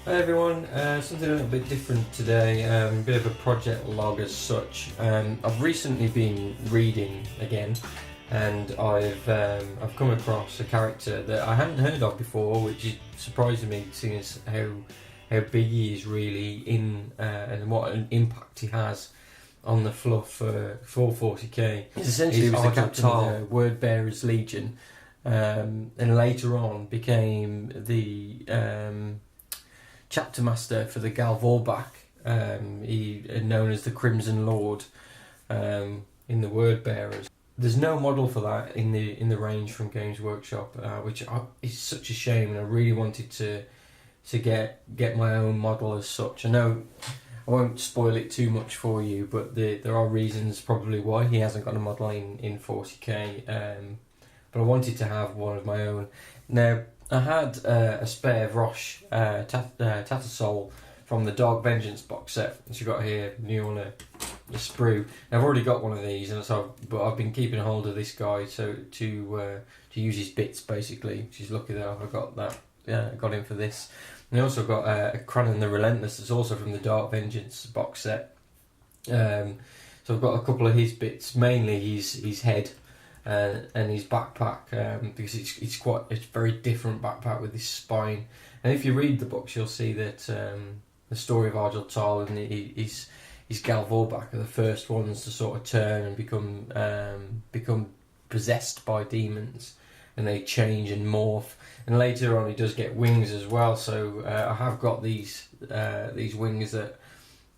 Hi everyone, something a little bit different today, a bit of a project log as such. I've recently been reading again, and I've come across a character that I hadn't heard of before, which is surprising me, seeing as how big he is really in and what an impact he has on the fluff for 40k. He's essentially was the captain of the Word Bearers Legion, and later on became the chapter master for the Galvorbach. He known as the Crimson Lord in the Word Bearers. There's no model for that in the range from Games Workshop, which is such a shame, and I really wanted to get my own model as such. I know I won't spoil it too much for you, but there are reasons probably why he hasn't got a model in 40k, but I wanted to have one of my own. Now, I had a spare Vrosh Tattersall from the Dark Vengeance box set, which you got here, new on a sprue. Now, I've already got one of these, but I've been keeping hold of this guy to use his bits basically. Which is lucky that I've got that. Yeah, I got him for this. And I also got a Cranon the Relentless. It's also from the Dark Vengeance box set. So I've got a couple of his bits, mainly his head. And his backpack, because it's a very different backpack with this spine. And if you read the books, you'll see that the story of Argel Tal and his Galvorbach are the first ones to sort of turn and become possessed by demons, and they change and morph. And later on, he does get wings as well. So I have got these wings that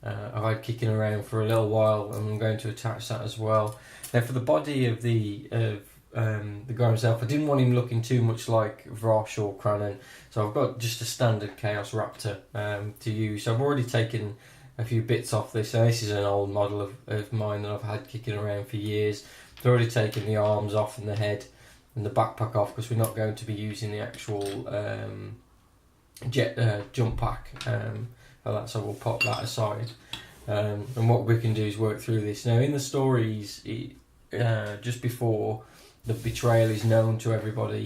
I've had kicking around for a little while, and I'm going to attach that as well. Now, for the body of the guy himself, I didn't want him looking too much like Vrosh or Cranon, so I've got just a standard Chaos Raptor to use. So I've already taken a few bits off this. Now, this is an old model of mine that I've had kicking around for years. I've already taken the arms off and the head and the backpack off, because we're not going to be using the actual jump pack for that, so we'll pop that aside. And what we can do is work through this. Now, in the stories, just before the betrayal is known to everybody,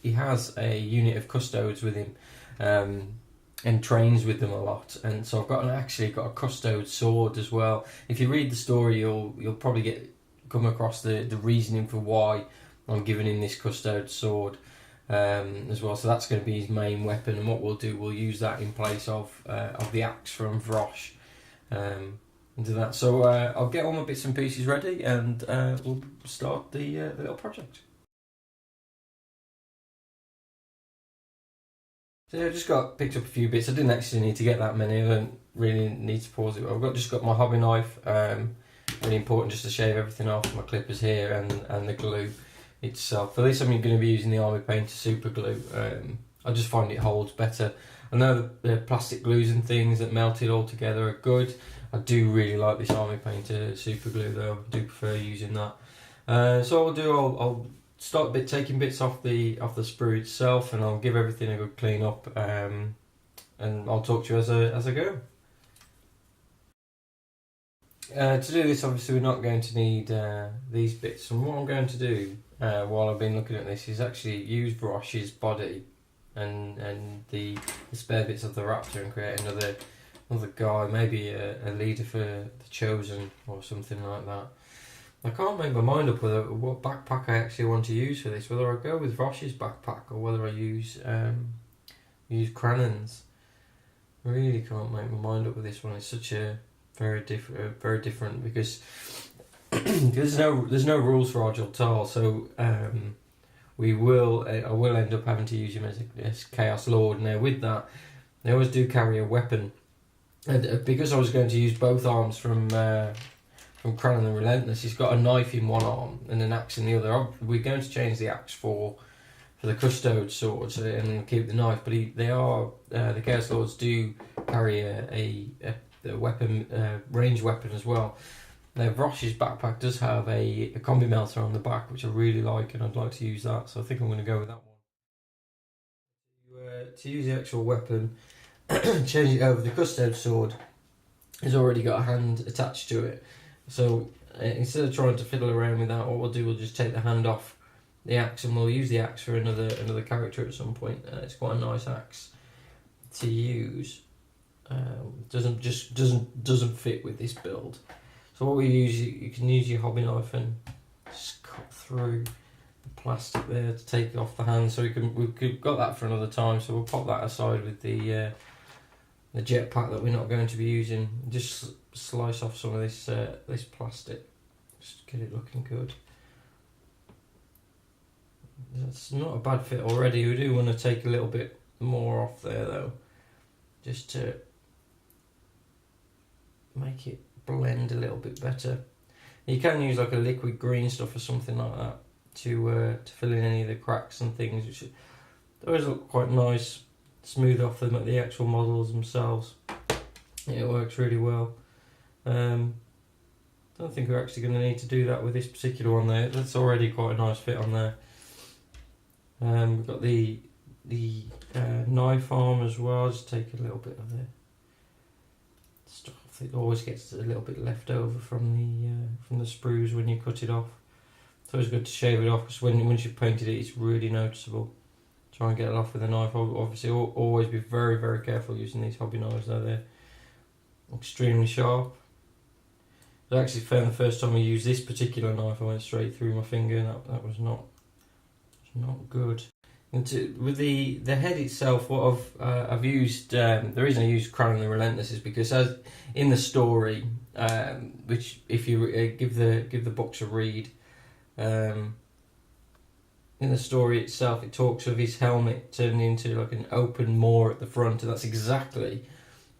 he has a unit of custodes with him, and trains with them a lot. And so I've actually got a custode sword as well. If you read the story, you'll probably come across the reasoning for why I'm giving him this custode sword as well. So that's going to be his main weapon, and what we'll use that in place of the axe from Vrosh. Do that. So I'll get all my bits and pieces ready, and we'll start the little project. So I just picked up a few bits. I didn't actually need to get that many. I don't really need to pause it. I've just got my hobby knife. Really important just to shave everything off. My clippers here, and the glue itself. For this, I'm going to be using the Army Painter super glue. I just find it holds better. I know the plastic glues and things that melt it all together are good. I do really like this Army Painter super glue though. I do prefer using that. So I'll start taking bits off the sprue itself, and I'll give everything a good clean up, and I'll talk to you as I go. To do this, obviously we're not going to need these bits, and what I'm going to do while I've been looking at this is actually use Vrosh's body and the spare bits of the Raptor and create another guy, maybe a leader for the Chosen or something like that. I can't make my mind up what backpack I actually want to use for this, whether I go with Vrosh's backpack or whether I use Cranon's. I really can't make my mind up with this one. It's such a very different, because there's no rules for Argel Tal, so I will end up having to use him as Chaos Lord. Now, with that, they always do carry a weapon, and because I was going to use both arms from Cranon the Relentless, he's got a knife in one arm and an axe in the other. We're going to change the axe for the custode sword and keep the knife, but the Chaos Lords do carry a weapon, ranged weapon as well. Now, Vrosh's backpack does have a combi melter on the back, which I really like, and I'd like to use that, so I think I'm going to go with that one. To use the actual weapon, change it over. The custode sword has already got a hand attached to it, so instead of trying to fiddle around with that, what we'll do, we'll just take the hand off the axe, and we'll use the axe for another character at some point. It's quite a nice axe to use doesn't fit with this build. So what we use, you can use your hobby knife and just cut through the plastic there to take it off the hand. So we've got that for another time. So we'll pop that aside with the jetpack that we're not going to be using. Just slice off some of this plastic. Just get it looking good. That's not a bad fit already. We do want to take a little bit more off there though, just to make it blend a little bit better. You can use like a liquid green stuff or something like that to fill in any of the cracks and things, which always look quite nice. Smooth off them at the actual models themselves. Yeah, it works really well. Don't think we're actually going to need to do that with this particular one there. That's already quite a nice fit on there. We've got the knife arm as well. Just take a little bit of the stuff. It always gets a little bit left over from the sprues when you cut it off. It's always good to shave it off, because once you've painted it, it's really noticeable. Try and get it off with a knife. Obviously, always be very, very careful using these hobby knives. They're extremely sharp. I actually found the first time I used this particular knife, I went straight through my finger, and that was not good. And with the head itself, what I've used, the reason I used Cranon the Relentless is because as in the story, which if you give the books a read, in the story itself, it talks of his helmet turning into like an open maw at the front, and that's exactly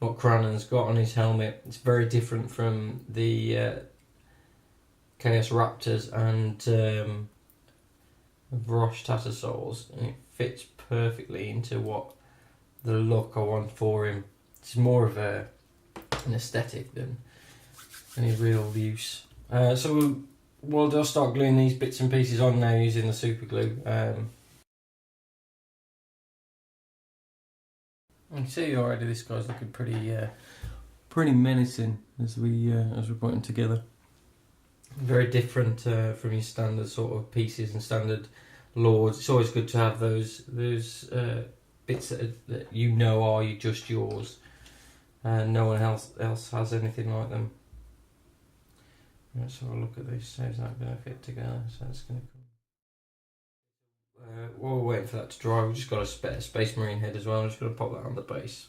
what Cranon's got on his helmet. It's very different from the Chaos Raptors and Vrosh Tattersouls, and it fits perfectly into what the look I want for him. It's more of an aesthetic than any real use. So we'll just start gluing these bits and pieces on now using the super glue. You can see already this guy's looking pretty menacing as we're putting together. Very different from your standard sort of pieces and standard lords. It's always good to have those bits that you know are just yours, and no one else has anything like them. Let's have a look at this. How's that going to fit together? So it's going to come. While we're waiting for that to dry, we've just got a Space Marine head as well. I'm just going to pop that on the base.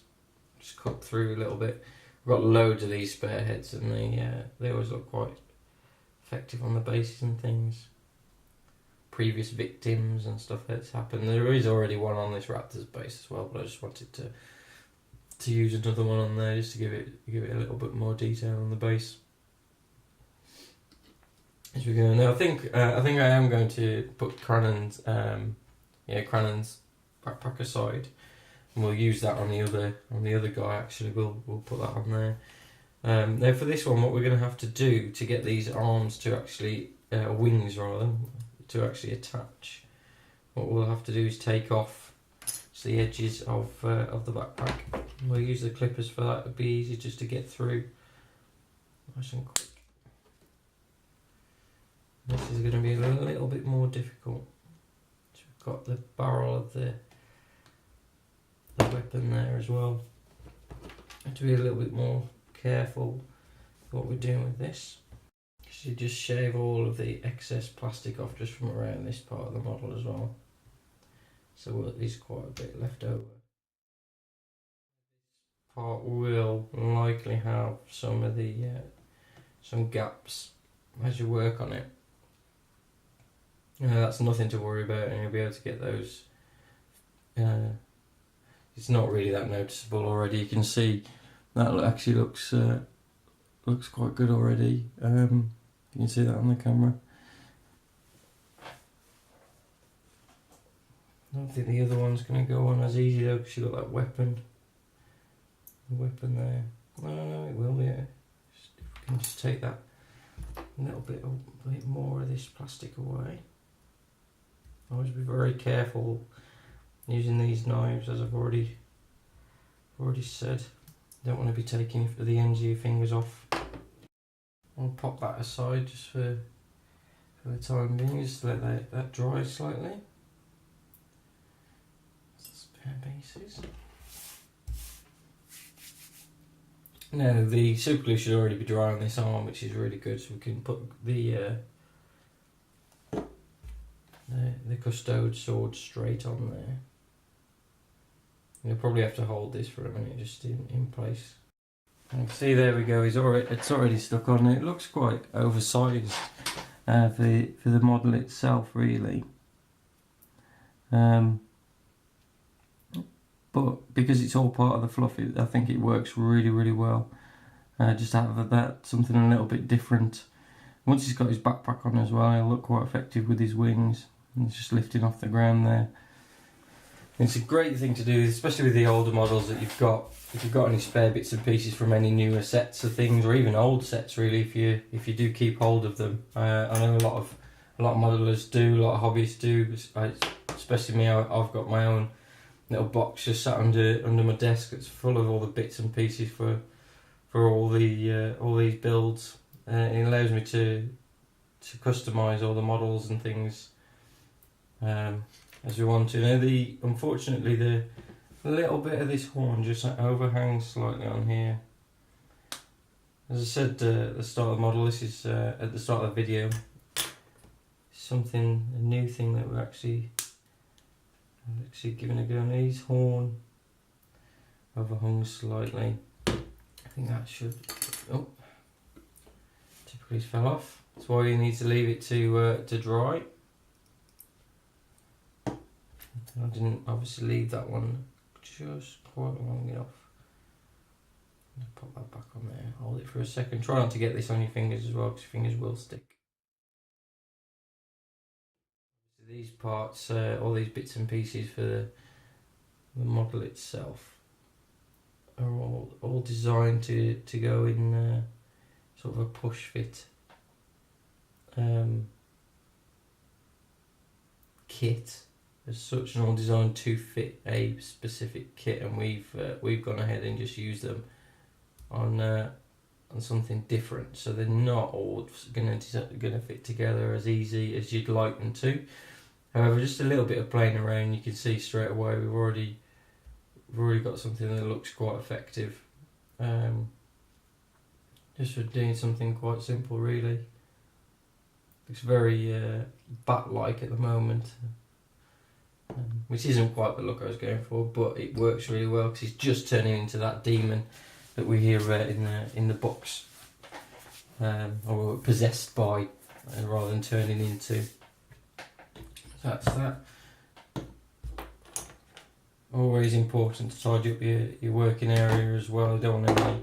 Just cut through a little bit. We've got loads of these spare heads, and they always look quite effective on the bases and things. Previous victims and stuff that's happened. There is already one on this Raptor's base as well, but I just wanted to use another one on there just to give it a little bit more detail on the base. As we go now, I think I am going to put Cranon's backpack aside, and we'll use that on the other guy. Actually, we'll put that on there. Now for this one, what we're going to have to do to get these arms to actually wings rather to actually attach, what we'll have to do is take off the edges of the backpack. We'll use the clippers for that. It'll be easy just to get through. Nice and quick. This is going to be a little bit more difficult. So we've got the barrel of the weapon there as well. Have to be a little bit more careful what we're doing with this. So you just shave all of the excess plastic off just from around this part of the model as well. So there is quite a bit left over. This part will likely have some of the some gaps as you work on it. That's nothing to worry about, and you'll be able to get those. It's not really that noticeable already. You can see that actually looks quite good already. You can see that on the camera. I don't think the other one's going to go on as easy though, because you've got that weapon. The weapon there. No, it will, yeah. If we can just take that a little bit more of this plastic away. Always be very careful using these knives, as I've already said. Don't want to be taking the ends of your fingers off. I'll pop that aside just for the time being, just to let that dry slightly. Spare pieces. Now the super glue should already be dry on this arm, which is really good, so we can put the custode sword straight on there. You'll probably have to hold this for a minute just in place. And see, there we go, it's already stuck on. It looks quite oversized for the model itself, really. But because it's all part of the fluff, I think it works really, really well. Just out of that, something a little bit different. Once he's got his backpack on as well, he'll look quite effective with his wings. He's just lifting off the ground there. It's a great thing to do, especially with the older models that you've got. If you've got any spare bits and pieces from any newer sets of things, or even old sets, really, if you do keep hold of them. I know a lot of modelers do, a lot of hobbyists do. Especially me, I've got my own little box just sat under my desk. It's full of all the bits and pieces for all these builds. It allows me to customise all the models and things as we want to. Now, unfortunately, the little bit of this horn just overhangs slightly on here. As I said at the start of the model, this is at the start of the video. A new thing that we're actually giving a go. Now, his horn overhung slightly. I think that should. Oh, typically it's fell off. That's why you need to leave it to dry. I didn't obviously leave that one just quite long enough. Pop that back on there. Hold it for a second. Try not to get this on your fingers as well, because your fingers will stick. These parts, all these bits and pieces for the model itself, are all designed to go in sort of a push fit kit as such, and all designed to fit a specific kit. And we've gone ahead and just used them on something different, so they're not all gonna fit together as easy as you'd like them to. However, just a little bit of playing around, you can see straight away we've already got something that looks quite effective. Just for doing something quite simple, really. Looks very bat-like at the moment, which isn't quite the look I was going for, but it works really well because he's just turning into that demon that we hear in the books, or possessed by, rather than turning into. That's that. Always important to tidy up your working area as well. You don't want any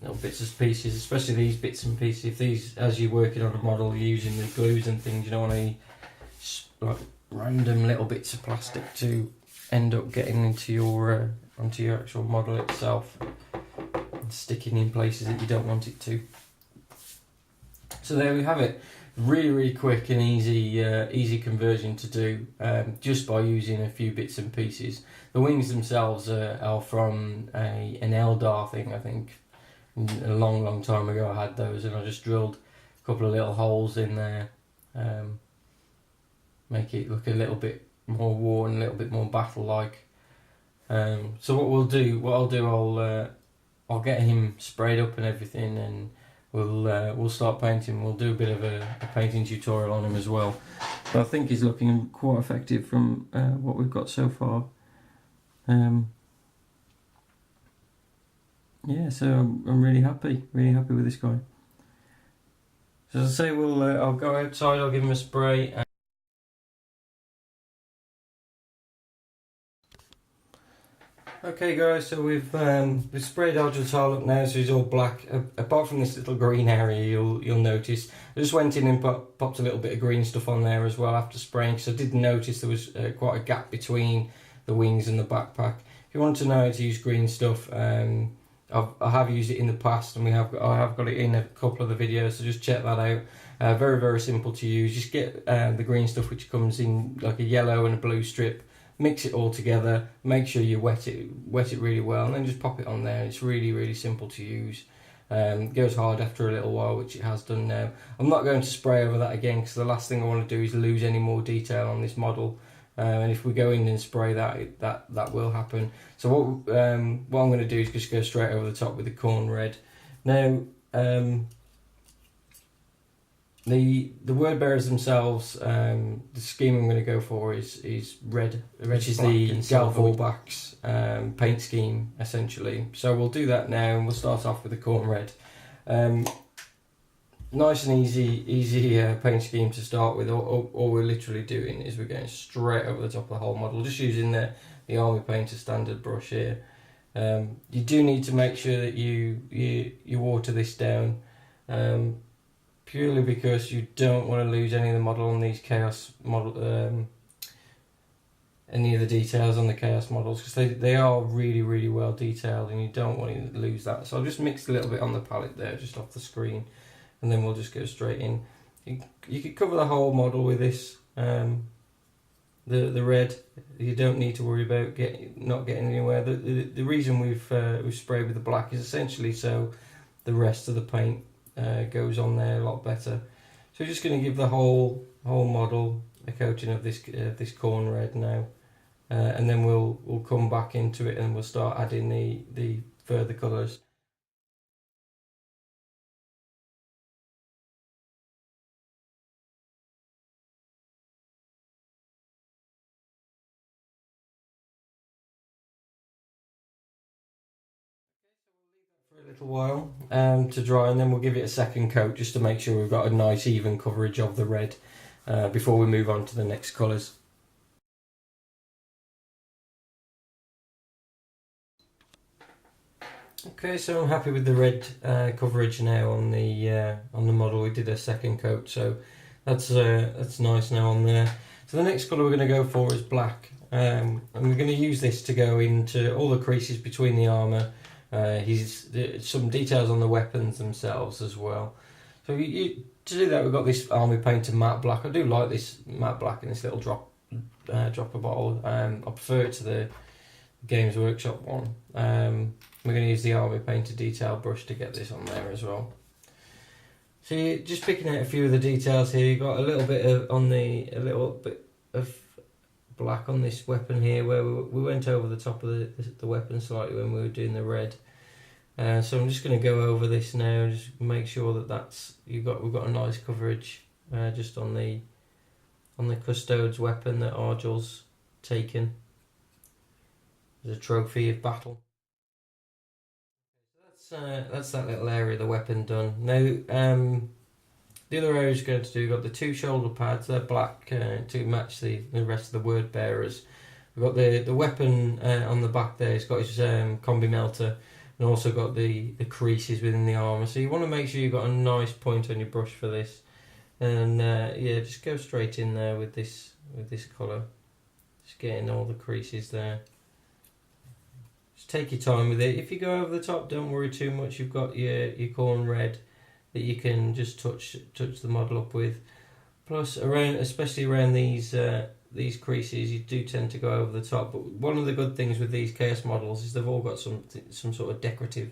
little bits and pieces, especially these bits and pieces. If these, as you're working on a model, you're using the glues and things, you don't want any like random little bits of plastic to end up getting into your onto your actual model itself and sticking in places that you don't want it to. So there we have it. Really quick and easy conversion to do, just by using a few bits and pieces. The wings themselves are from an Eldar thing, I think. A long time ago I had those, and I just drilled a couple of little holes in there, make it look a little bit more worn, a little bit more battle-like. So I'll get him sprayed up and everything, and we'll start painting. We'll do a bit of a painting tutorial on him as well. But I think he's looking quite effective from what we've got so far. Yeah, so I'm really happy with this guy. So as I say, I'll go outside. I'll give him a spray. Okay guys, so we've sprayed Argel Tal up now, so he's all black. Apart from this little green area, you'll notice. I just went in and popped a little bit of green stuff on there as well after spraying, because I did notice there was quite a gap between the wings and the backpack. If you want to know how to use green stuff, I have used it in the past, and I have got it in a couple of the videos, so just check that out. Very simple to use. Just get the green stuff, which comes in like a yellow and a blue strip. Mix it all together, make sure you wet it really well, and then just pop it on there. It's really simple to use. It goes hard after a little while, which it has done now. I'm not going to spray over that again, because the last thing I want to do is lose any more detail on this model. and if we go in and spray that will happen. So what I'm going to do is just go straight over the top with the corn red. Now the word bearers themselves, the scheme I'm going to go for is red, which is the Galvorbach's paint scheme essentially. So we'll do that now, and we'll start off with the corn red. Nice and easy paint scheme to start with. All we're literally doing is we're going straight over the top of the whole model, just using the Army Painter standard brush here. You do need to make sure that you water this down, purely because you don't want to lose any of the model on these chaos model, any of the details on the chaos models, because they are really well detailed, and you don't want to lose that. So I've just mixed a little bit on the palette there, just off the screen, and then we'll just go straight in. You could cover the whole model with this, the red. You don't need to worry about not getting anywhere. The reason we've sprayed with the black is essentially so the rest of the paint goes on there a lot better. So we're just going to give the whole model a coating of this corn red now, and then we'll come back into it and we'll start adding the further colours. For a little while to dry, and then we'll give it a second coat just to make sure we've got a nice even coverage of the red before we move on to the next colours. Okay, so I'm happy with the red coverage now on the model. We did a second coat, so that's nice now on there. So the next colour we're going to go for is black, and we're going to use this to go into all the creases between the armour. Some details on the weapons themselves as well. So to do that, we've got this Army Painter matte black. I do like this matte black in this little dropper bottle. I prefer it to the Games Workshop one. We're going to use the Army Painter detail brush to get this on there as well. So you're just picking out a few of the details here. You've got a little bit of black on this weapon here, where we went over the top of the weapon slightly when we were doing the red. So I'm just going to go over this now and just make sure that we've got a nice coverage just on the Custode's weapon that Argel's taken as a trophy of battle. So that's that little area of the weapon done. Now the other area is going to do, we've got the two shoulder pads, they're black to match the rest of the word bearers. We've got the weapon on the back there, it's got his combi melter, and also got the creases within the armour. So you want to make sure you've got a nice point on your brush for this. And yeah, just go straight in there with this colour. Just getting all the creases there. Just take your time with it. If you go over the top, don't worry too much. You've got your corn red that you can just touch the model up with. Plus, especially around these creases, you do tend to go over the top. But one of the good things with these chaos models is they've all got some sort of decorative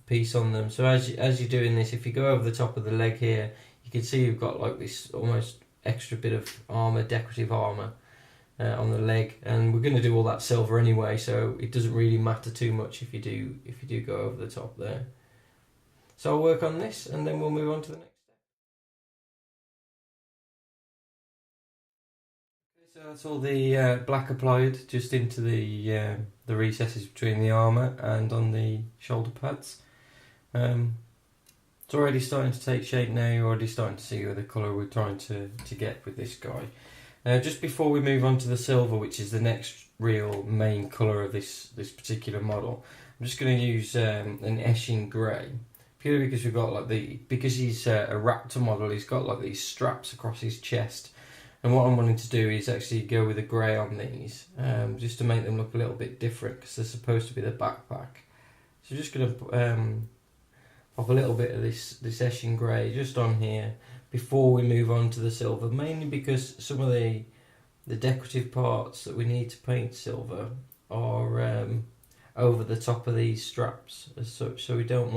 piece on them. So as you're doing this, if you go over the top of the leg here, you can see you've got like this almost extra bit of armour, decorative armour on the leg, and we're going to do all that silver anyway, so it doesn't really matter too much if you do go over the top there. So I'll work on this, and then we'll move on to the next step. Okay, so that's all the black applied just into the recesses between the armour and on the shoulder pads. It's already starting to take shape now. You're already starting to see the colour we're trying to get with this guy. Just before we move on to the silver, which is the next real main colour of this particular model, I'm just going to use an Eshin Grey, purely because we've got because he's a raptor model, he's got like these straps across his chest, and what I'm wanting to do is actually go with a grey on these, just to make them look a little bit different, because they're supposed to be the backpack. So just going to pop a little bit of this Eshin Grey just on here before we move on to the silver, mainly because some of the decorative parts that we need to paint silver are over the top of these straps as such, so we don't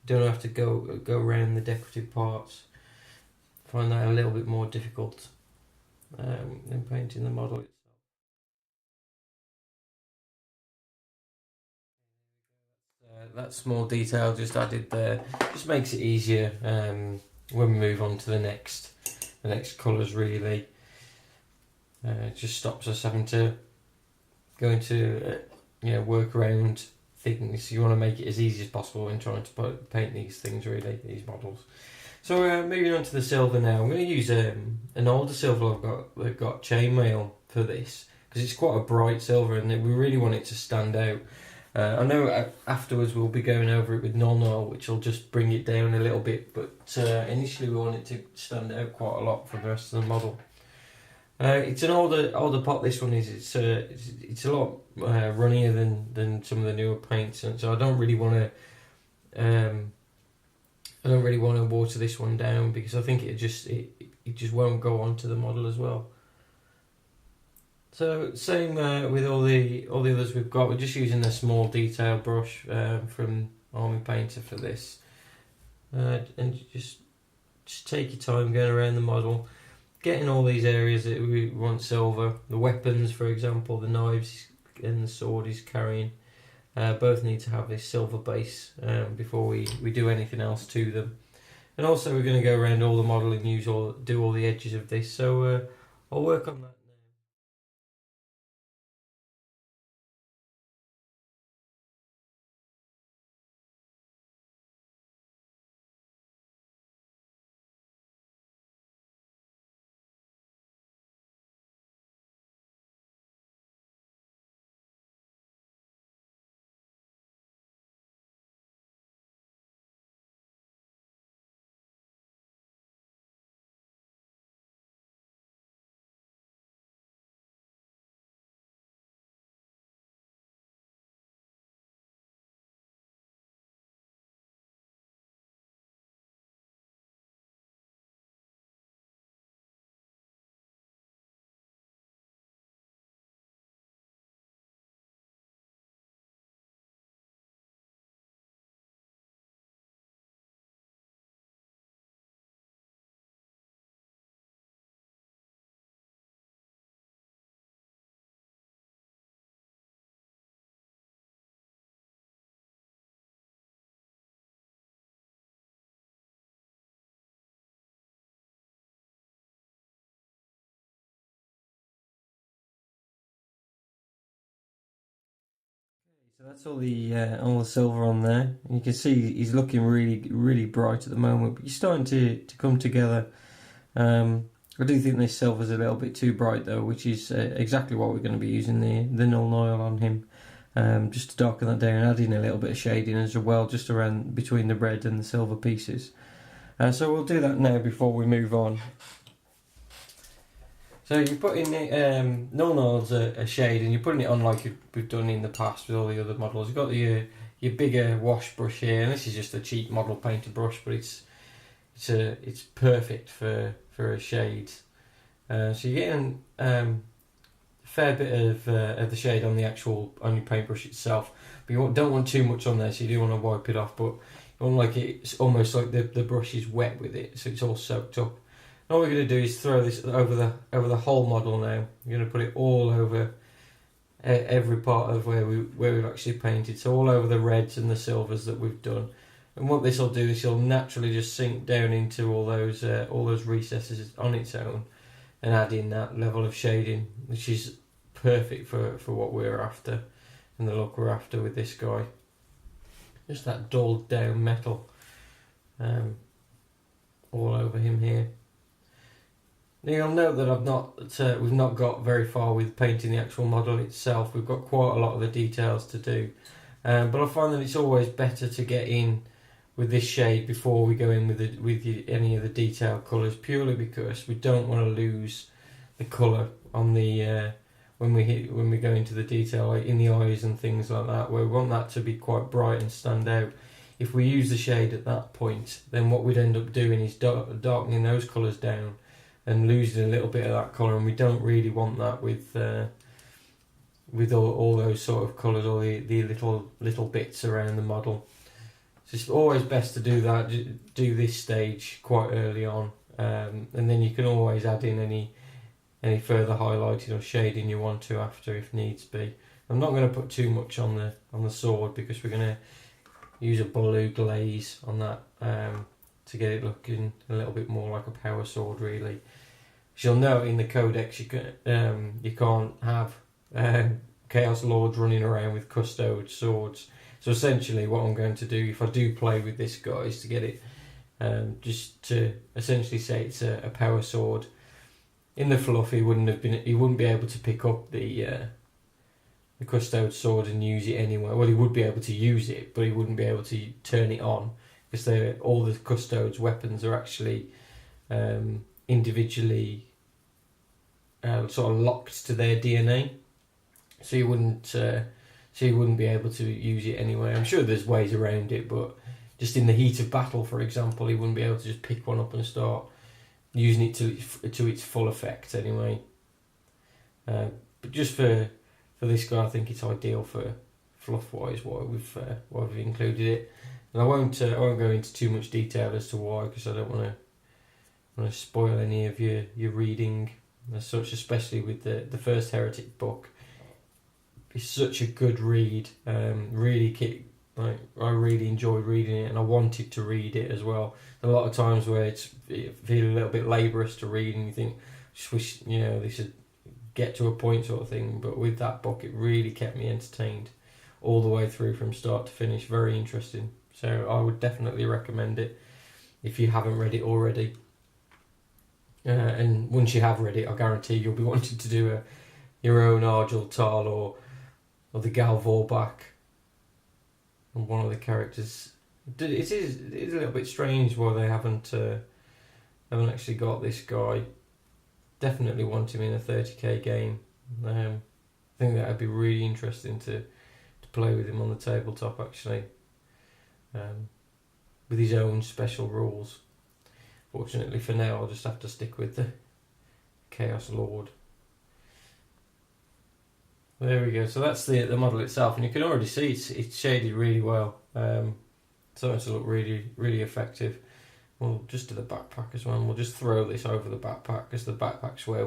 have to go around the decorative parts. Find that a little bit more difficult in painting the model itself. That small detail just added there just makes it easier when we move on to the next colours really. It just stops us having to go into work around things. You want to make it as easy as possible when trying to paint these things really, these models. So moving on to the silver now, I'm going to use an older silver I've got chainmail for this because it's quite a bright silver and we really want it to stand out. I know afterwards we'll be going over it with non-oil, which will just bring it down a little bit, but initially we want it to stand out quite a lot from the rest of the model. It's an older pot. This one is. It's a lot runnier than some of the newer paints, and so I don't really want to water this one down because I think it just won't go onto the model as well. So same with all the others we've got. We're just using a small detail brush from Army Painter for this, and just take your time going around the model, getting all these areas that we want silver. The weapons, for example, the knives and the sword he's carrying, both need to have this silver base before we do anything else to them. And also we're going to go around all the model and do all the edges of this. So I'll work on that. So that's all the silver on there. You can see he's looking really bright at the moment, but he's starting to come together. I do think this silver's a little bit too bright though, which is exactly what we're going to be using the null oil on him, just to darken that down, adding a little bit of shading as well, just around between the red and the silver pieces. So we'll do that now before we move on. So you put in the null oil's a shade, and you're putting it on like we've done in the past with all the other models. You've got your bigger wash brush here, and this is just a cheap model painter brush, but it's perfect for a shade. So you're getting a fair bit of the shade on your paintbrush itself, but you don't want too much on there, so you do want to wipe it off. But you want like it's almost like the brush is wet with it, so it's all soaked up. And all we're going to do is throw this over the whole model now. We're going to put it all over every part of where we've actually painted, so all over the reds and the silvers that we've done. And what this will do is it'll naturally just sink down into all those recesses on its own, and add in that level of shading, which is perfect for what we're after and the look we're after with this guy. Just that dulled down metal all over him here. Now you'll note that we've not got very far with painting the actual model itself. We've got quite a lot of the details to do, but I find that it's always better to get in with this shade before we go in with any of the detailed colours, purely because we don't want to lose the colour on the when we go into the detail, like in the eyes and things like that, where we want that to be quite bright and stand out. If we use the shade at that point, then what we'd end up doing is darkening those colours down and losing a little bit of that colour, and we don't really want that with all those sort of colours, or the little bits around the model. So it's always best to do that, do this stage quite early on, and then you can always add in any further highlighting or shading you want to after, if needs be. I'm not going to put too much on the sword because we're going to use a blue glaze on that to get it looking a little bit more like a power sword, really. As you'll note in the codex, you can't have Chaos Lords running around with custode swords. So essentially what I'm going to do, if I do play with this guy, is to get it just to essentially say it's a power sword. In the fluff, he wouldn't be able to pick up the custode sword and use it anyway. Well, he would be able to use it, but he wouldn't be able to turn it on because all the custodes' weapons are actually individually sort of locked to their DNA. So you wouldn't be able to use it anyway. I'm sure there's ways around it, but just in the heat of battle, for example, he wouldn't be able to just pick one up and start using it to its full effect anyway. But just for this guy, I think it's ideal for fluff-wise why we've included it. And I won't go into too much detail as to why, because I don't want to spoil any of your reading as such, especially with the first Heretic book. It's such a good read. I really enjoyed reading it, and I wanted to read it as well. A lot of times where it feels a little bit laborious to read, and you think, just wish they should get to a point sort of thing. But with that book, it really kept me entertained all the way through from start to finish. Very interesting. So I would definitely recommend it if you haven't read it already. And once you have read it, I guarantee you'll be wanting to do your own Argel Tal or the Gal Vorbak on one of the characters. It is a little bit strange why they haven't actually got this guy. Definitely want him in a 30k game. I think that would be really interesting to play with him on the tabletop, actually, with his own special rules. Fortunately for now, I'll just have to stick with the Chaos Lord. There we go. So that's the model itself, and you can already see it's shaded really well. Starting to look really, really effective. We'll just do the backpack as well, and we'll just throw this over the backpack, because the backpack's where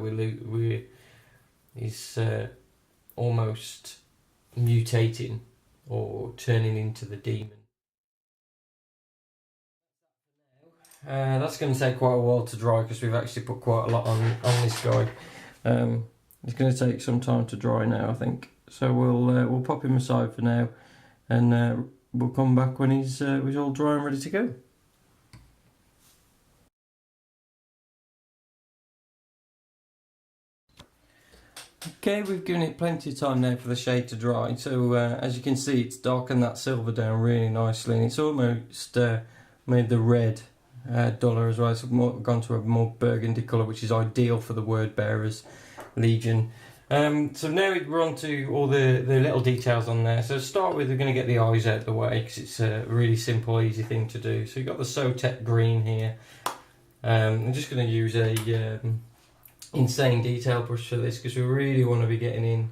he's almost mutating or turning into the demon. That's going to take quite a while to dry, because we've actually put quite a lot on this guy. It's going to take some time to dry now, I think. So we'll pop him aside for now, and we'll come back when he's all dry and ready to go. Okay, we've given it plenty of time now for the shade to dry. So as you can see, it's darkened that silver down really nicely, and it's almost made the red duller as well. It's gone to a more burgundy colour, which is ideal for the Word Bearers Legion. So now we're on to all the little details on there. So to start with, we're going to get the eyes out of the way, because it's a really simple, easy thing to do. So you've got the Sotek green here. I'm just going to use a insane detail brush for this, because we really want to be getting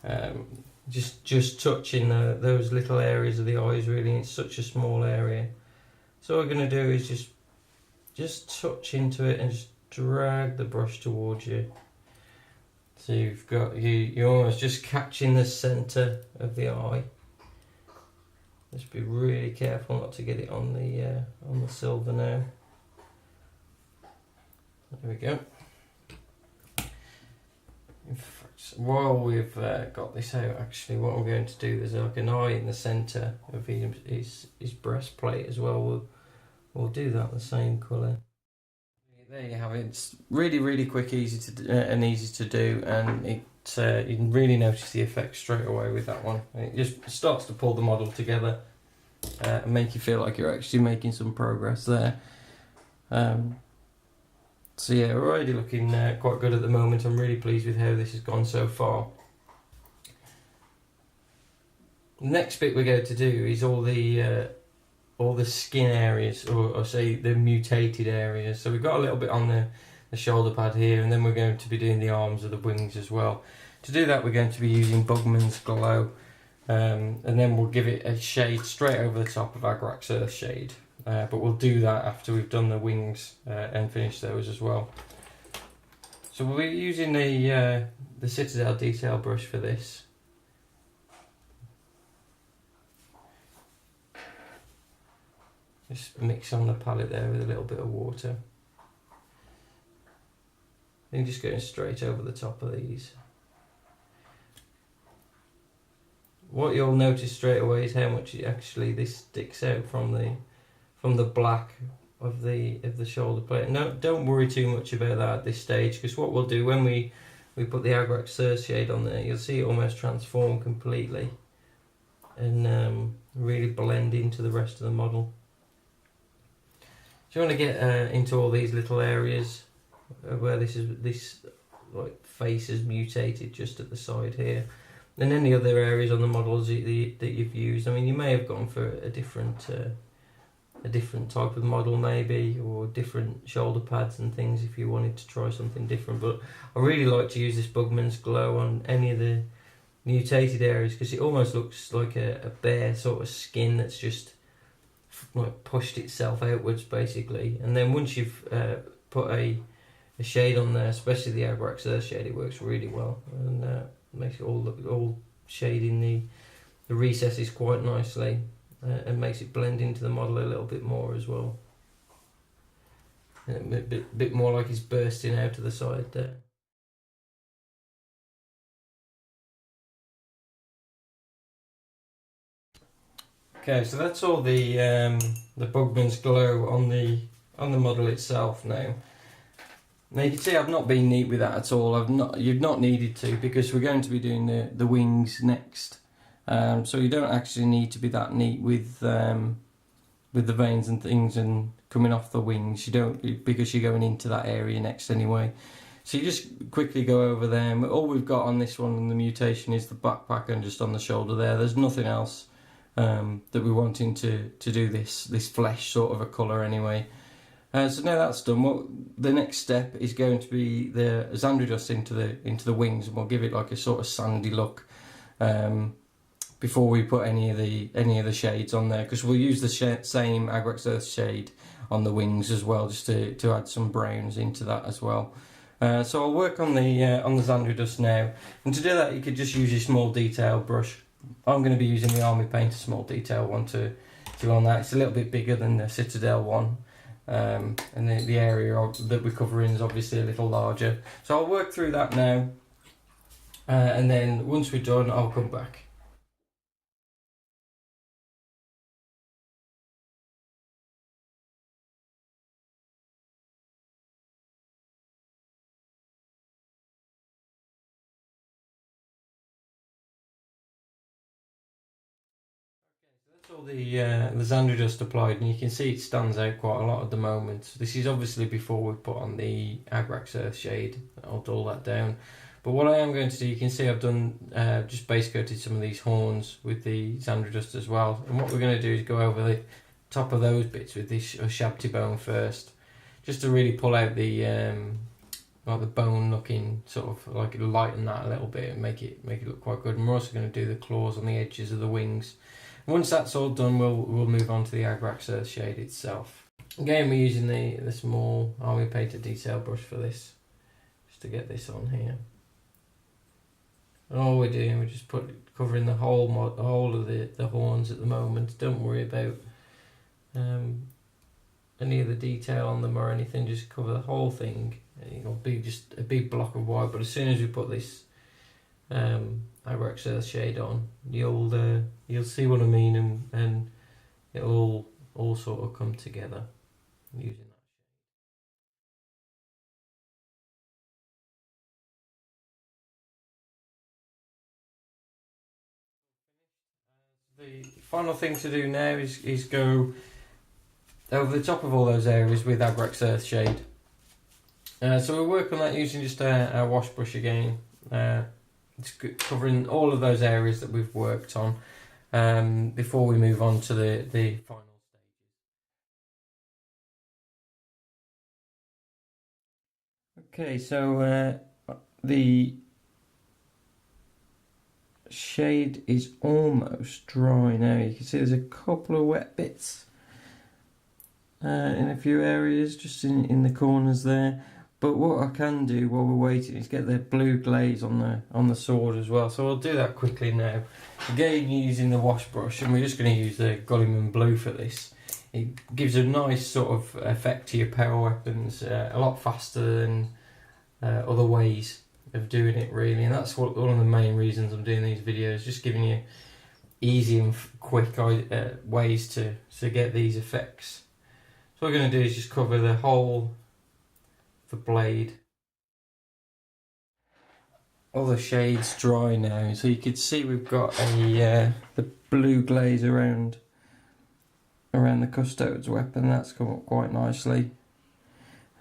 in just touching those little areas of the eyes. Really, it's such a small area. So what we're going to do is just touch into it and just drag the brush towards you. So you've got you're almost just catching the centre of the eye. Just be really careful not to get it on the silver now. There we go. In fact, while we've got this out, actually, what we're going to do, there's like an eye in the centre of his breastplate as well. We'll do that the same colour. There you have it. It's really, really quick, easy to do, and you can really notice the effect straight away with that one. It just starts to pull the model together and make you feel like you're actually making some progress there. So yeah, we're already looking quite good at the moment. I'm really pleased with how this has gone so far. The next bit we're going to do is all the skin areas, or say the mutated areas. So we've got a little bit on the shoulder pad here, and then we're going to be doing the arms of the wings as well. To do that, we're going to be using Bugman's Glow, and then we'll give it a shade straight over the top of Agrak's Earth Shade. But we'll do that after we've done the wings and finished those as well. So we'll be using the Citadel detail brush for this. Just mix on the palette there with a little bit of water. And just going straight over the top of these. What you'll notice straight away is how much actually this sticks out from the black of the shoulder plate. No, don't worry too much about that at this stage, because what we'll do when we put the Agrax Earth shade on there, you'll see it almost transform completely and really blend into the rest of the model. So you want to get into all these little areas where this like face is mutated just at the side here, and any other areas on the models that you've used. I mean, you may have gone for a different type of model maybe, or different shoulder pads and things if you wanted to try something different, but I really like to use this Bugman's Glow on any of the mutated areas, because it almost looks like a bare sort of skin that's just like pushed itself outwards basically. And then once you've put a shade on there, especially the Agrax Earth shade, it works really well and makes it all shading the recesses quite nicely, and makes it blend into the model a little bit more as well. And a bit more like it's bursting out to the side there. Okay, so that's all the Bugman's Glow on the model itself now. Now you can see I've not been neat with that at all. You've not needed to, because we're going to be doing the wings next. So you don't actually need to be that neat with the veins and things and coming off the wings. You don't, because you're going into that area next anyway. So you just quickly go over them. All we've got on this one in the mutation is the backpack and just on the shoulder there. There's nothing else that we're wanting to do this flesh sort of a colour anyway. So now that's done, what the next step is going to be the Xandridust into the wings, and we'll give it like a sort of sandy look before we put any of the shades on there, because we'll use the same Agrax Earth shade on the wings as well, just to add some browns into that as well. So I'll work on the Xandridust now, and to do that you could just use your small detail brush. I'm going to be using the Army Painter small detail one to on that. It's a little bit bigger than the Citadel one. And the area that we're covering is obviously a little larger, so I'll work through that now, and then once we're done I'll come back. That's all the Xandridust applied, and you can see it stands out quite a lot at the moment. This is obviously before we put on the Agrax Earth shade. I'll dull that down. But what I am going to do, you can see I've done just base coated some of these horns with the Xandridust as well. And what we're going to do is go over the top of those bits with this shabty bone first, just to really pull out the like the bone looking, sort of like lighten that a little bit and make it look quite good. And we're also going to do the claws on the edges of the wings. Once that's all done, we'll move on to the Agrax Earth shade itself. Again, we're using the small Army Painter detail brush for this, just to get this on here. And all we're doing, we're just covering the whole of the horns at the moment. Don't worry about any of the detail on them or anything. Just cover the whole thing. It'll be just a big block of white. But as soon as we put this Agrax Earth shade on, you'll see what I mean, and it'll all sort of come together using that. The final thing to do now is go over the top of all those areas with Agrax Earth shade. So we'll work on that using just a wash brush again. It's covering all of those areas that we've worked on before we move on to the final stages. Okay, so the shade is almost dry now. You can see there's a couple of wet bits in a few areas, just in the corners there. But what I can do while we're waiting is get the blue glaze on the sword as well. So I'll do that quickly now. Again, using the wash brush, and we're just going to use the Gulliman Blue for this. It gives a nice sort of effect to your power weapons, a lot faster than other ways of doing it really, and that's one of the main reasons I'm doing these videos, just giving you easy and quick ways to get these effects. So what we're going to do is just cover the whole of the blade. All the shades dry now, so you can see we've got a the blue glaze around the Custodes weapon. That's come up quite nicely,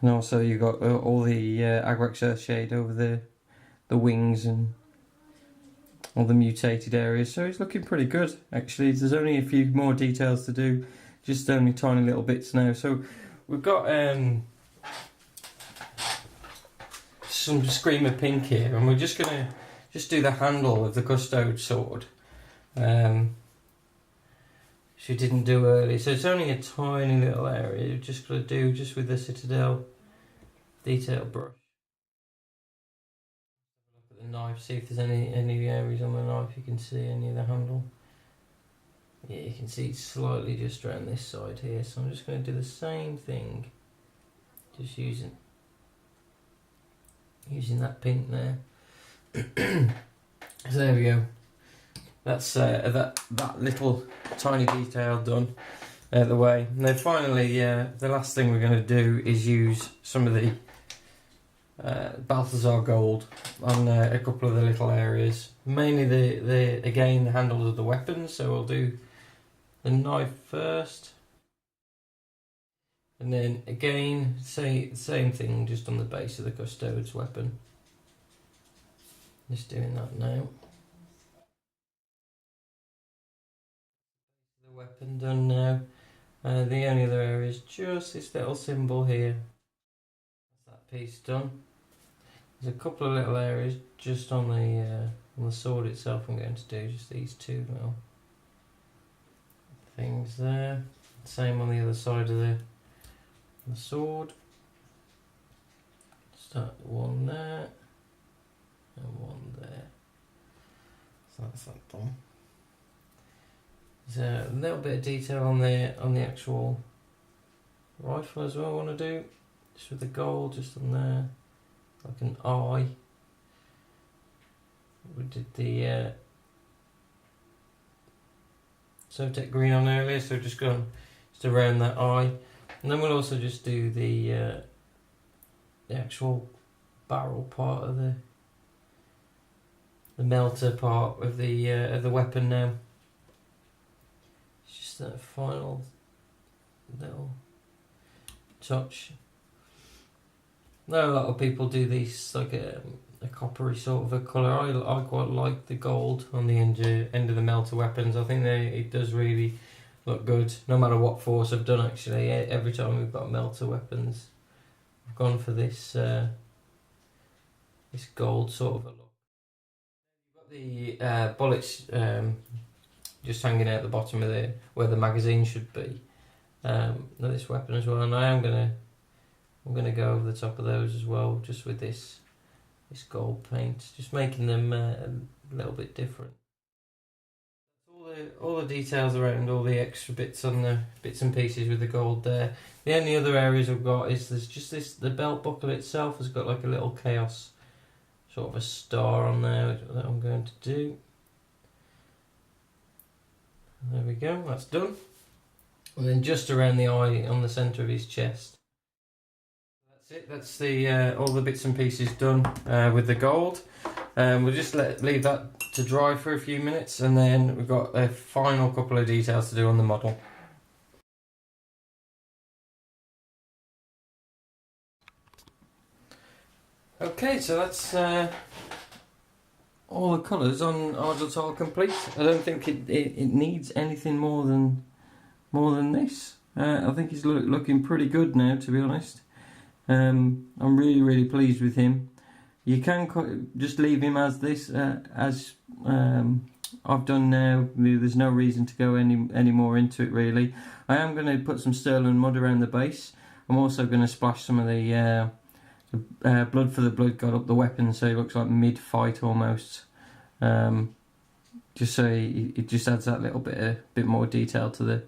and also you've got all the Agrax Earth shade over the wings and all the mutated areas. So it's looking pretty good actually. There's only a few more details to do, just only tiny little bits now. So we've got some Screamer Pink here, and we're just gonna do the handle of the Custode sword, which we didn't do earlier. So it's only a tiny little area. We're just gonna do just with the Citadel detail brush. Look at the knife, see if there's any areas on the knife you can see any of the handle. Yeah, you can see it's slightly just around this side here. So I'm just going to do the same thing, just using that pink there. So there we go. That's that little tiny detail done out of the way. And then finally, the last thing we're going to do is use some of the Balthazar gold on a couple of the little areas. Mainly the handles of the weapons. So we'll do the knife first, and then again same thing just on the base of the Custodes weapon. Just doing that now. The weapon done now. The only other area is just this little symbol here. That's that piece done. There's a couple of little areas just on the sword itself. I'm going to do just these two little things there. Same on the other side of the sword. Start one there and one there. So that's that done. There's a little bit of detail on the actual rifle as well. I want to do just with the gold, just on there, like an eye. We did the Zotek green on earlier, so just gone just around that eye, and then we'll also just do the actual barrel part of the melter part of the weapon now. It's just that final little touch. Now a lot of people do these like a coppery sort of a colour. I quite like the gold on the end of the melter weapons. I think it does really look good, no matter what force I've done actually. Every time we've got melter weapons, I've gone for this this gold sort of a look. You've got the bullets just hanging out the bottom of where the magazine should be. This weapon as well, and I'm gonna go over the top of those as well, just with this gold paint, just making them a little bit different. All the details around all the extra bits on the bits and pieces with the gold there. The only other areas I've got is there's just the belt buckle itself has got like a little chaos sort of a star on there that I'm going to do. There we go, that's done. And then just around the eye on the centre of his chest. That's it, that's all the bits and pieces done with the gold. We'll just leave that to dry for a few minutes, and then we've got a final couple of details to do on the model. Okay, so that's all the colours on Argel Tal complete. I don't think it needs anything more than this. I think he's looking pretty good now, to be honest. I'm really pleased with him. You can just leave him as this, as I've done now. There's no reason to go any more into it really. I am going to put some sterling mud around the base. I'm also going to splash some of the Blood for the Blood God up the weapon, so it looks like mid-fight almost. Just so it just adds that little bit more detail to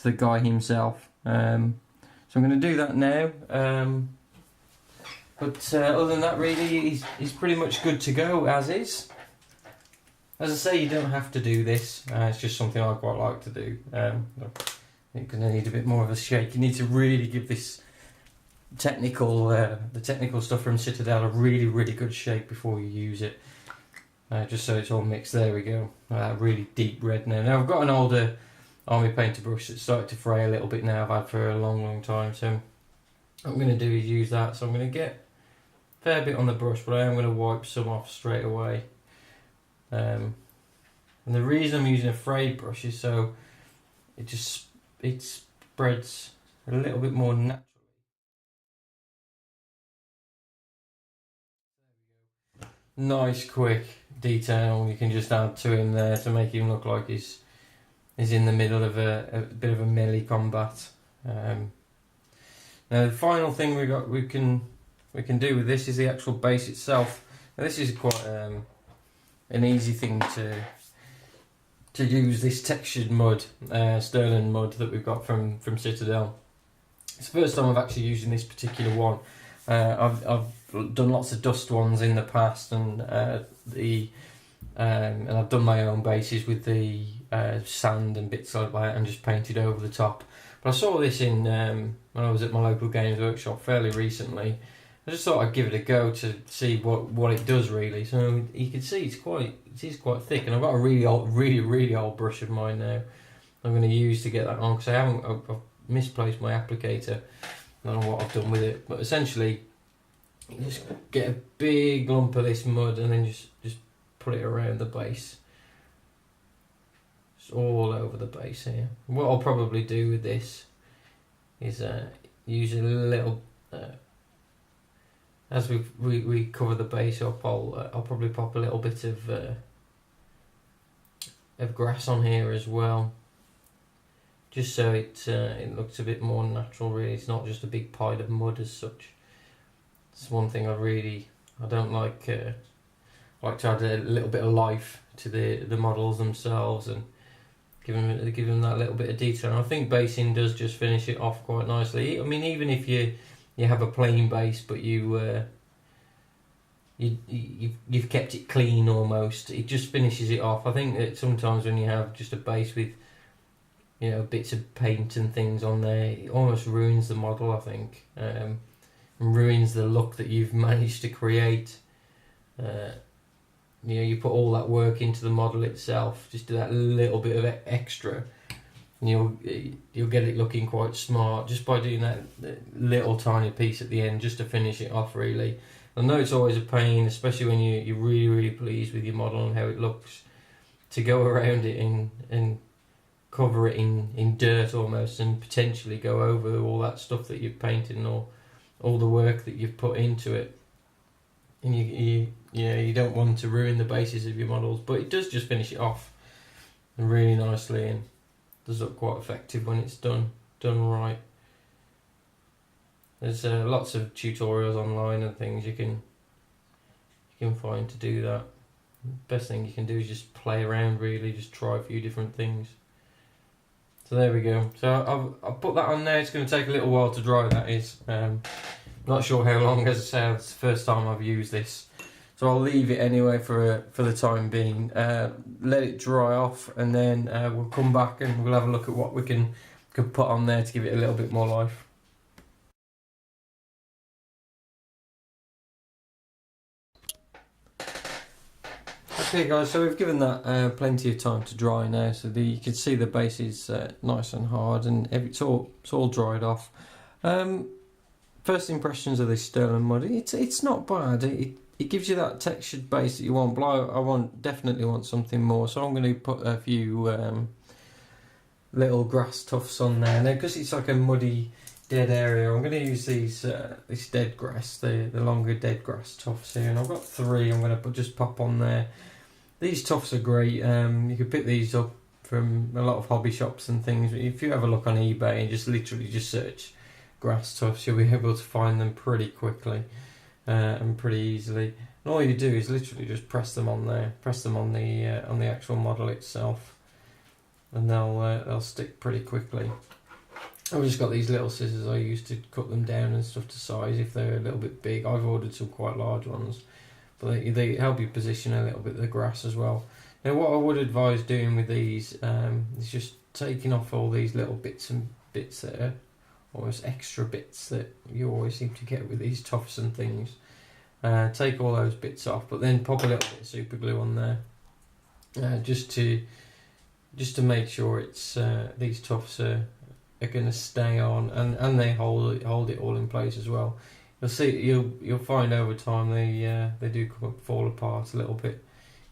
the guy himself. So I'm going to do that now. But other than that, really, he's pretty much good to go as is. As I say, you don't have to do this. It's just something I quite like to do. You're going to need a bit more of a shake. You need to really give this the technical stuff from Citadel a really good shake before you use it. Just so it's all mixed. There we go. Really deep red now. Now I've got an older army painter brush that's started to fray a little bit now. I've had for a long time. So what I'm going to do is use that. So I'm going to get a fair bit on the brush, but I am going to wipe some off straight away. And the reason I'm using a frayed brush is so it spreads a little bit more naturally. Nice quick detail you can just add to him there to make him look like he's in the middle of a bit of a melee combat. Now the final thing we can do with this is the actual base itself. Now this is quite an easy thing to use, this textured mud, Sterling mud that we've got from Citadel. It's the first time I've actually used this particular one. I've done lots of dust ones in the past, and I've done my own bases with the sand and bits like that and just painted over the top. But I saw this in when I was at my local games workshop fairly recently. I just thought I'd give it a go to see what it does really. So you can see it is quite thick, and I've got a really old brush of mine now I'm going to use to get that on, because I've misplaced my applicator. I don't know what I've done with it, but essentially you just get a big lump of this mud and then just put it around the base. It's all over the base here. What I'll probably do with this is use a little as we cover the base up. I'll probably pop a little bit of grass on here as well, just so it looks a bit more natural. Really, it's not just a big pile of mud as such. It's one thing I don't like. Like to add a little bit of life to the models themselves and give them that little bit of detail. And I think basing does just finish it off quite nicely. I mean, even if you have a plain base, but you've kept it clean almost, it just finishes it off. I think that sometimes when you have just a base with bits of paint and things on there, it almost ruins the model, I think, and ruins the look that you've managed to create. You put all that work into the model itself, just do that little bit of extra, and you'll get it looking quite smart just by doing that little tiny piece at the end just to finish it off. Really, I know it's always a pain, especially when you're really pleased with your model and how it looks, to go around it and cover it in dirt almost, and potentially go over all that stuff that you've painted and all the work that you've put into it. And you don't want to ruin the bases of your models, but it does just finish it off really nicely, and does look quite effective when it's done right. There's lots of tutorials online and things you can find to do that. Best thing you can do is just play around, really, just try a few different things. So there we go. So I'll put that on there. It's going to take a little while to dry, that is. Not sure how long, as I say, it's the first time I've used this. So I'll leave it anyway for the time being. Let it dry off, and then we'll come back and we'll have a look at what we can put on there to give it a little bit more life. Okay guys, so we've given that plenty of time to dry now, so you can see the base is nice and hard, and it's all dried off. First impressions of this Sterling mud, it's not bad. It gives you that textured base that you want, but I definitely want something more. So I'm going to put a few little grass tufts on there. Now, because it's like a muddy, dead area, I'm going to use this dead grass, the longer dead grass tufts here, and I've got 3. I'm going to just pop on there. These tufts are great. You can pick these up from a lot of hobby shops and things. If you have a look on eBay and just literally search grass tufts, you'll be able to find them pretty quickly. and pretty easily. And all you do is literally just press them on there, press them on the actual model itself, and they'll stick pretty quickly. I've just got these little scissors I use to cut them down and stuff to size if they're a little bit big. I've ordered some quite large ones, but they help you position a little bit of the grass as well. Now what I would advise doing with these is just taking off all these little bits there, almost extra bits that you always seem to get with these tufts and things. Take all those bits off, but then pop a little bit of super glue on there, just to make sure it's these tufts are going to stay on, and they hold it all in place as well. You'll see, you'll find over time they do fall apart a little bit.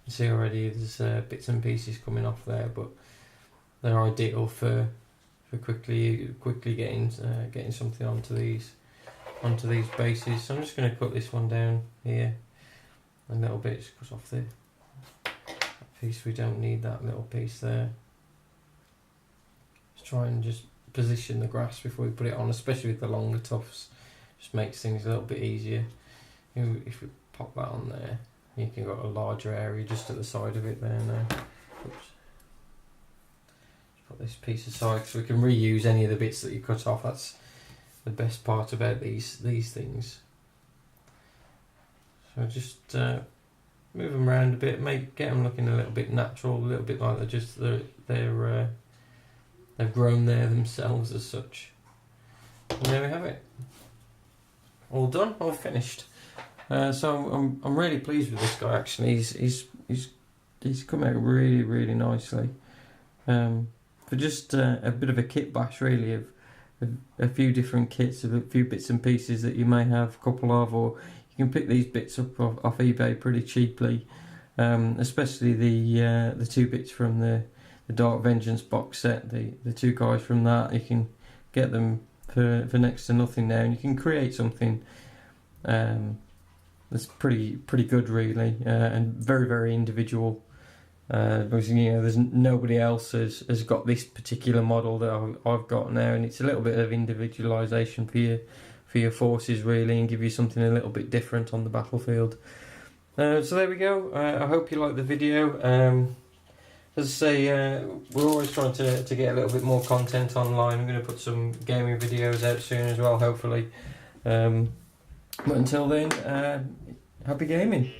You see already there's bits and pieces coming off there, but they're ideal for quickly getting something onto these bases. So I'm just going to cut this one down here a little bit, just cut off that piece. We don't need that little piece there. Let's try and just position the grass before we put it on, especially with the longer tufts. Just makes things a little bit easier. If we pop that on there, you can got a larger area just at the side of it there now. Oops. Just put this piece aside so we can reuse any of the bits that you cut off. That's the best part about these things. So just move them around a bit, get them looking a little bit natural, a little bit like they've grown there themselves as such. And there we have it. All done, all finished. So I'm really pleased with this guy actually. He's come out really nicely. For just a bit of a kit bash really of a few different kits, of a few bits and pieces that you may have a couple of, or you can pick these bits up off eBay pretty cheaply. Especially the two bits from the Dark Vengeance box set, the two guys from that, you can get them for next to nothing now, and you can create something that's pretty good really, and very individual. Because there's nobody else has got this particular model that I've got now, and it's a little bit of individualisation for your forces really, and give you something a little bit different on the battlefield. So there we go. I hope you liked the video. As I say, we're always trying to get a little bit more content online. I'm going to put some gaming videos out soon as well, hopefully. But until then, happy gaming.